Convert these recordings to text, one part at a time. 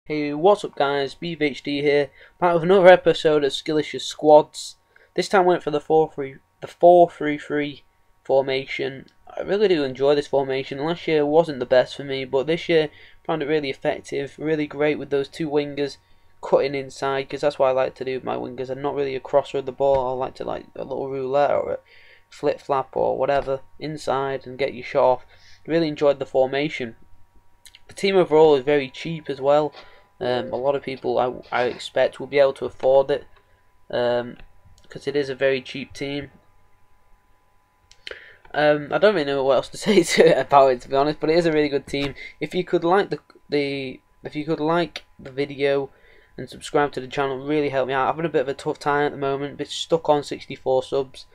Hey, what's up guys, BVHD here, back with another episode of Skillicious Squads. This time I went for the 4-3-3 formation. I really do enjoy this formation. Last year wasn't the best for me, but this year I found it really effective, really great with those two wingers cutting inside, because that's what I like to do with my wingers. I'm not really a crosser of the ball. I like to a little roulette or a flip-flap or whatever inside and get your shot off. Really enjoyed the formation. The team overall is very cheap as well. A lot of people I expect will be able to afford it because it is a very cheap team. I don't really know what else to say about it, to be honest, but it is a really good team. If you could like the video and subscribe to the channel, it would really help me out. I'm having a bit of a tough time at the moment, but stuck on 64 subs.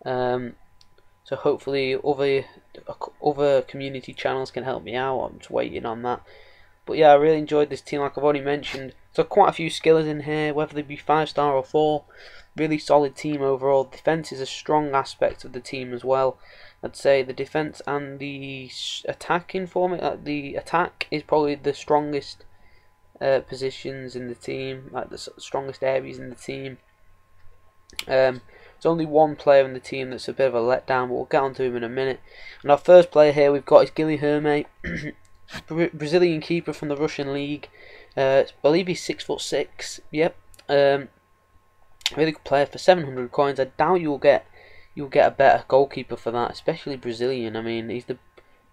So hopefully other community channels can help me out. I'm just waiting on that. But yeah, I really enjoyed this team, like I've already mentioned. So quite a few skillers in here, whether they be 5-star or 4. Really solid team overall. Defense is a strong aspect of the team as well. I'd say the defense and the attacking format. The attack is probably the strongest positions in the team, like the strongest areas in the team. There's only one player in the team that's a bit of a letdown, but we'll get onto him in a minute. And our first player here we've got is Skillicious. Brazilian keeper from the Russian league. I believe he's 6'6". Yep. Really good player for 700 coins. I doubt you'll get a better goalkeeper for that, especially Brazilian. I mean, he's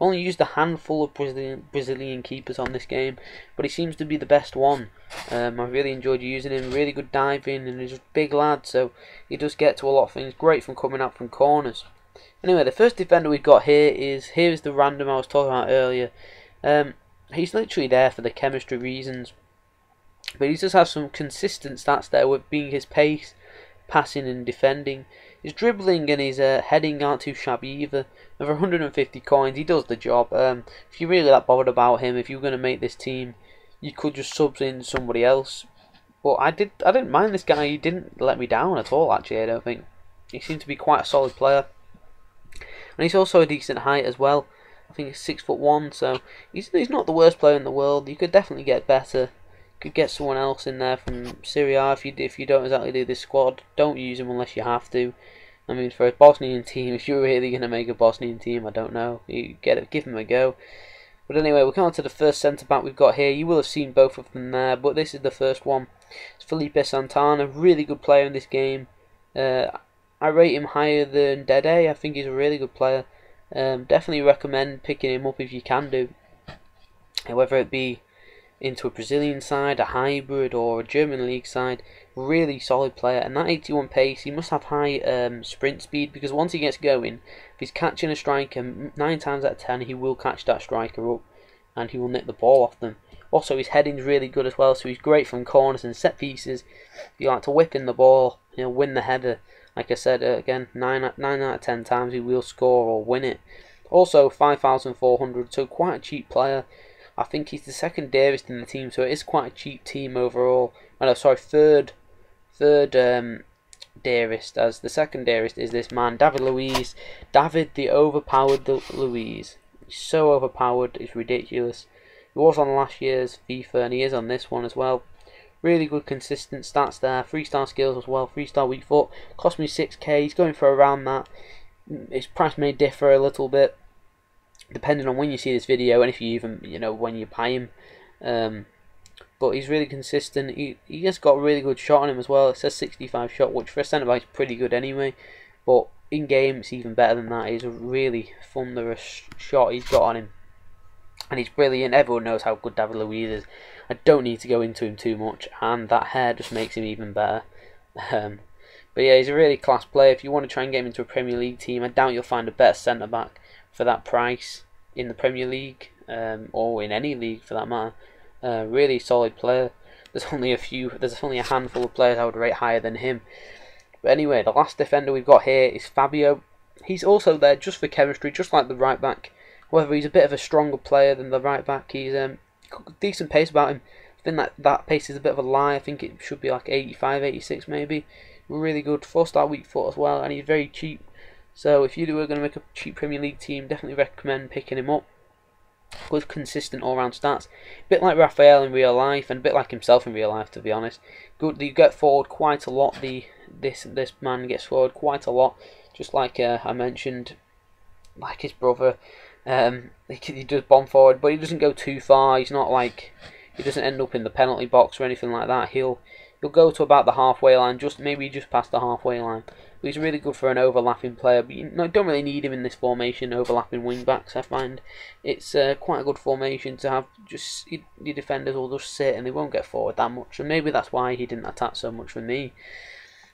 only used a handful of Brazilian keepers on this game, but he seems to be the best one. I really enjoyed using him. Really good diving, and he's a big lad, so he does get to a lot of things. Great from coming out from corners. Anyway, the first defender we've got here is the random I was talking about earlier. He's literally there for the chemistry reasons, but he just has some consistent stats there with being his pace, passing and defending. His dribbling and his heading aren't too shabby either. Over 150 coins, he does the job. If you're really that bothered about him, if you're going to make this team, you could just sub in somebody else. But I didn't mind this guy. He didn't let me down at all, actually. I don't think. He seemed to be quite a solid player, and he's also a decent height as well. I think he's 6'1", so he's not the worst player in the world. You could definitely get better. You could get someone else in there from Serie A if you don't exactly do this squad. Don't use him unless you have to. I mean, for a Bosnian team, if you're really going to make a Bosnian team, I don't know. You give him a go. But anyway, we'll come on to the first centre back we've got here. You will have seen both of them there, but this is the first one. It's Felipe Santana, really good player in this game. I rate him higher than Dede. I think he's a really good player. Definitely recommend picking him up if you can do, whether it be into a Brazilian side, a hybrid, or a German league side. Really solid player, and that 81 pace, he must have high sprint speed, because once he gets going, if he's catching a striker, 9 times out of 10 he will catch that striker up and he will nick the ball off them. Also, his heading's really good as well, so he's great from corners and set pieces. If you like to whip in the ball, he'll win the header. Like I said, again, 9 out of 10 times he will score or win it. Also, 5,400, so quite a cheap player. I think he's the second dearest in the team, so it is quite a cheap team overall. Oh, no, sorry, third dearest, as the second dearest is this man, David Luiz. David the overpowered Luiz. He's so overpowered, it's ridiculous. He was on last year's FIFA, and he is on this one as well. Really good consistent stats there. 3-star skills as well. 3-star weak foot. Cost me 6k. He's going for around that. His price may differ a little bit depending on when you see this video, and if you even, when you buy him. But he's really consistent. He has got a really good shot on him as well. It says 65 shot, which for a centre back is pretty good anyway. But in game it's even better than that. He's a really thunderous shot he's got on him. And he's brilliant. Everyone knows how good David Luiz is. I don't need to go into him too much, and that hair just makes him even better. But yeah, he's a really class player. If you want to try and get him into a Premier League team, I doubt you'll find a better centre back for that price in the Premier League, or in any league for that matter. Really solid player. There's only a handful of players I would rate higher than him. But anyway, the last defender we've got here is Fabio. He's also there just for chemistry, just like the right back. However, he's a bit of a stronger player than the right back. He's decent pace about him. I think that pace is a bit of a lie. I think it should be like 85, 86 maybe. Really good. 4-star weak foot as well, and he's very cheap. So if you were going to make a cheap Premier League team, definitely recommend picking him up. Good, consistent all-round stats. A bit like Raphael in real life, and a bit like himself in real life, to be honest. Good, you get forward quite a lot. This man gets forward quite a lot, just like I mentioned, like his brother. He does bomb forward, but he doesn't go too far. He's not like, he doesn't end up in the penalty box or anything like that. He'll go to about the halfway line, maybe just past the halfway line. But he's really good for an overlapping player. But you don't really need him in this formation, overlapping wing backs. I find it's quite a good formation to have. Just your defenders will just sit and they won't get forward that much. And maybe that's why he didn't attack so much for me.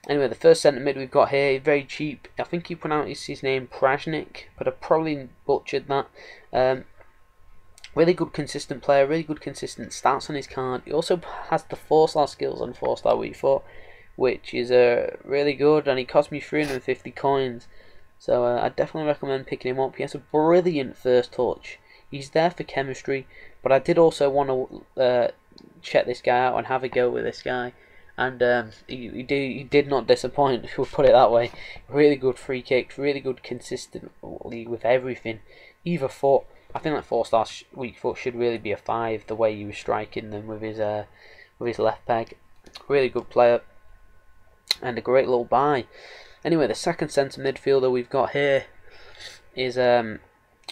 Anyway, the first centre mid we've got here, very cheap. I think he pronounced his name Prajnik, but I probably butchered that. Really good consistent player, really good consistent stats on his card. He also has the 4-star skills on 4-star weak foot, which is really good, and he cost me 350 coins. So I definitely recommend picking him up. He has a brilliant first touch. He's there for chemistry, but I did also want to check this guy out and have a go with this guy. And he did not disappoint, we'll put it that way. Really good free kicks, really good consistently with everything. Either foot, I think that 4-star weak foot should really be a 5, the way he was striking them with his left peg. Really good player, and a great little buy. Anyway, the second centre midfielder we've got here is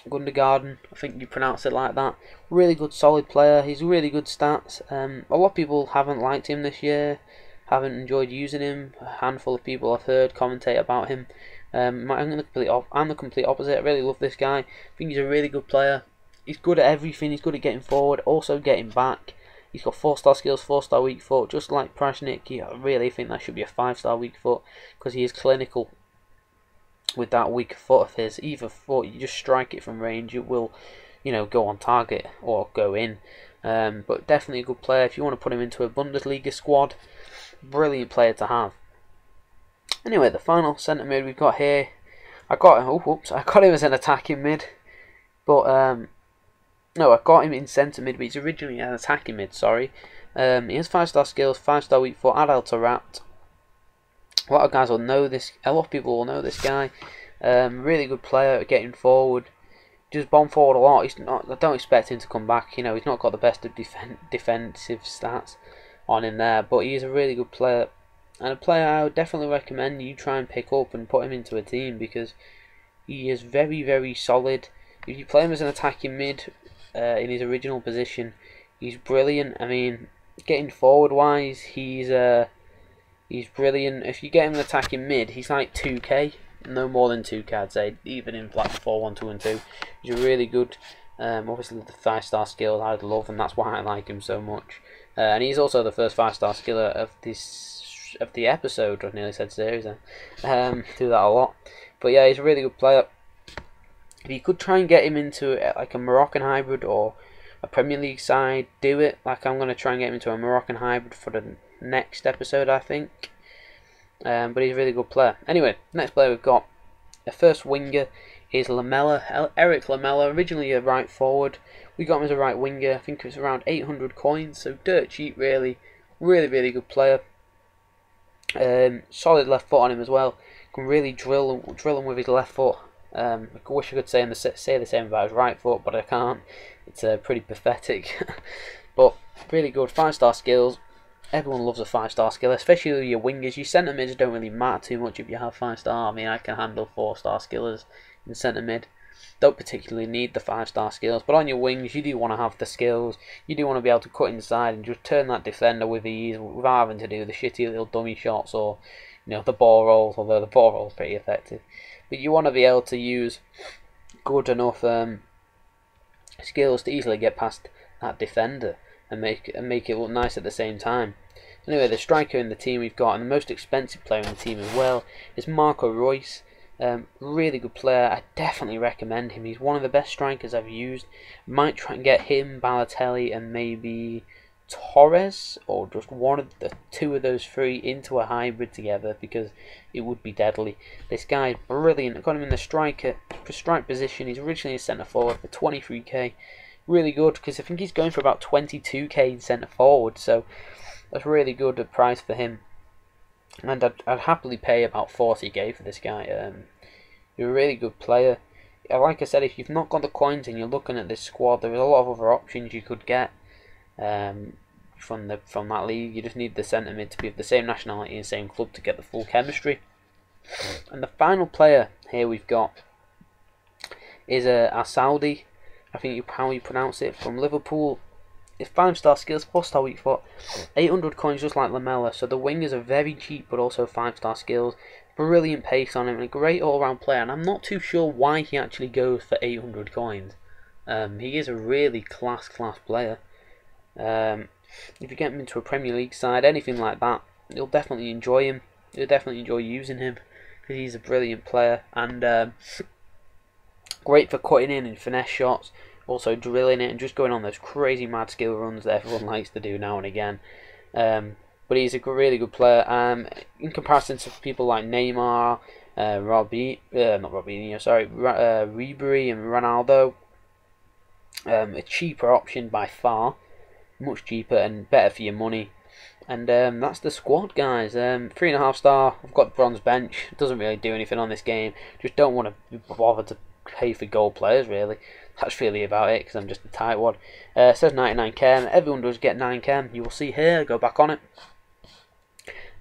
Gundergarden, I think you pronounce it like that. Really good, solid player. He's really good stats. A lot of people haven't liked him this year, haven't enjoyed using him. A handful of people I've heard commentate about him. I'm the complete opposite. I really love this guy. I think he's a really good player. He's good at everything. He's good at getting forward, also getting back. He's got 4-star skills, 4-star weak foot, just like Prajnik. I really think that should be a 5-star weak foot because he is clinical with that weak foot of his. Either foot, you just strike it from range, it will, go on target or go in. But definitely a good player if you want to put him into a Bundesliga squad. Brilliant player to have. Anyway, the final centre mid we've got here, I got him as an attacking mid, but no, I got him in centre mid, but he's originally an attacking mid. Sorry, he has 5-star skills, 5-star weak foot, Adel Tarat. A lot of guys will know this. A lot of people will know this guy. Really good player at getting forward. Just bomb forward a lot. I don't expect him to come back. He's not got the best of defensive stats on him there, but he is a really good player, and a player I would definitely recommend you try and pick up and put him into a team because he is very, very solid. If you play him as an attacking mid in his original position, he's brilliant. I mean, getting forward wise, he's brilliant. If you get him an attacking mid, he's like 2k, no more than 2k I'd say, even in like 4, 1, 2 and 2. He's really good. Obviously the 5-star skills I'd love, and that's why I like him so much. And he's also the first 5-star skiller of the episode. I nearly said series then. Do that a lot. But yeah, he's a really good player. If you could try and get him into like a Moroccan hybrid or a Premier League side, do it. Like I'm going to try and get him into a Moroccan hybrid for the next episode, I think. But he's a really good player. Anyway, next player we've got, the first winger is Lamela, Eric Lamela, originally a right forward. We got him as a right winger. I think it was around 800 coins, so dirt cheap really. Really, really good player. Solid left foot on him as well. Can really drill him with his left foot. I wish I could say the same about his right foot, but I can't. It's pretty pathetic. But really good, 5-star skills. Everyone loves a 5-star skill, especially your wingers. Your centre mids don't really matter too much if you have 5-star. I mean, I can handle 4-star skillers in centre mid. Don't particularly need the 5-star skills, but on your wings, you do want to have the skills. You do want to be able to cut inside and just turn that defender with ease without having to do the shitty little dummy shots or, the ball rolls. Although the ball roll is pretty effective, but you want to be able to use good enough skills to easily get past that defender and make it look nice at the same time. Anyway, the striker in the team we've got, and the most expensive player in the team as well, is Marco Reus. Really good player. I definitely recommend him. He's one of the best strikers I've used. Might try and get him, Balotelli, and maybe Torres, or just one of the two of those three into a hybrid together, because it would be deadly. This guy is brilliant. I got him in the strike position. He's originally a centre forward for 23k. Really good, because I think he's going for about 22k in centre forward, so that's really good at price for him. And I'd happily pay about 40k for this guy. He's a really good player. like I said, if you've not got the coins and you're looking at this squad, there are a lot of other options you could get from that league. You just need the centre mid to be of the same nationality and same club to get the full chemistry. And the final player here we've got is a Saudi, I think how you pronounce it, from Liverpool. It's 5-star skills, 4-star weak foot, 800 coins just like Lamella. So the wingers are very cheap but also 5-star skills. Brilliant pace on him and a great all-round player. And I'm not too sure why he actually goes for 800 coins. He is a really class player. If you get him into a Premier League side, anything like that, you'll definitely enjoy him. You'll definitely enjoy using him because he's a brilliant player and great for cutting in and finesse shots. Also drilling it and just going on those crazy mad skill runs that everyone likes to do now and again. But he's a really good player. In comparison to people like Neymar, Ribery and Ronaldo, a cheaper option by far, much cheaper and better for your money. And that's the squad, guys. 3.5 star. I've got bronze bench. Doesn't really do anything on this game. Just don't want to bother to pay for gold players, really. That's really about it, because I'm just a tight one. It says 99 chem. Everyone does get 9 chem. You will see here. Go back on it.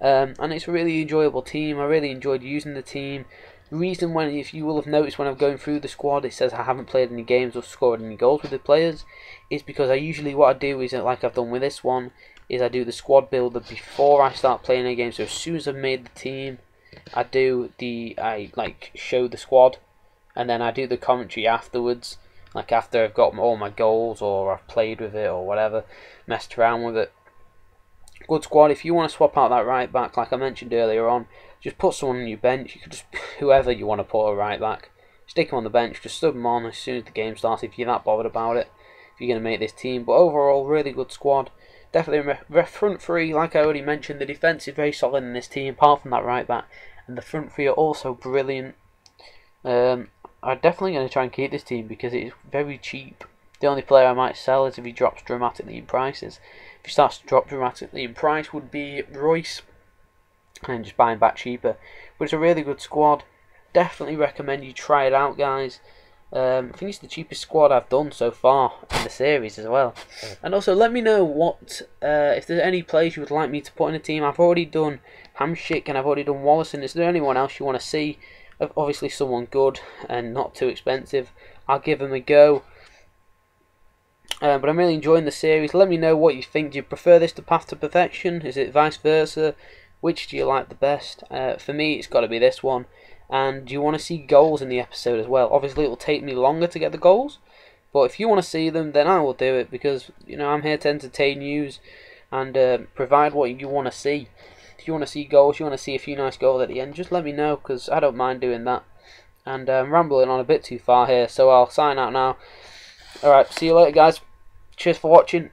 And it's a really enjoyable team. I really enjoyed using the team. The reason, if you will have noticed when I'm going through the squad, it says I haven't played any games or scored any goals with the players, is because what I do is, like I've done with this one, is I do the squad builder before I start playing a game. So as soon as I've made the team, I show the squad, and then I do the commentary afterwards. Like after I've got all my goals or I've played with it or whatever, messed around with it. Good squad. If you want to swap out that right back, like I mentioned earlier on, just put someone on your bench. You could just, whoever you want to put a right back, stick him on the bench, just sub him on as soon as the game starts if you're that bothered about it, if you're going to make this team. But overall, really good squad. Definitely front three, like I already mentioned, the defence is very solid in this team, apart from that right back. And the front three are also brilliant. I'm definitely going to try and keep this team because it is very cheap. The only player I might sell is if he drops dramatically in prices. If he starts to drop dramatically in price would be Royce, and just buy him back cheaper. But it's a really good squad. Definitely recommend you try it out, guys. I think it's the cheapest squad I've done so far in the series as well. And also let me know what if there's any players you would like me to put in a team. I've already done Hamsik and I've already done Wallison. Is there anyone else you want to see? Obviously someone good and not too expensive. I'll give them a go. But I'm really enjoying the series. Let me know what you think. Do you prefer this to Path to Perfection? Is it vice versa? Which do you like the best? For me, it's got to be this one. And do you want to see goals in the episode as well? Obviously, it will take me longer to get the goals. But if you want to see them, then I will do it. Because, I'm here to entertain you and provide what you want to see. If you want to see goals, you want to see a few nice goals at the end, just let me know, because I don't mind doing that. And I'm rambling on a bit too far here, so I'll sign out now. Alright, see you later, guys. Cheers for watching.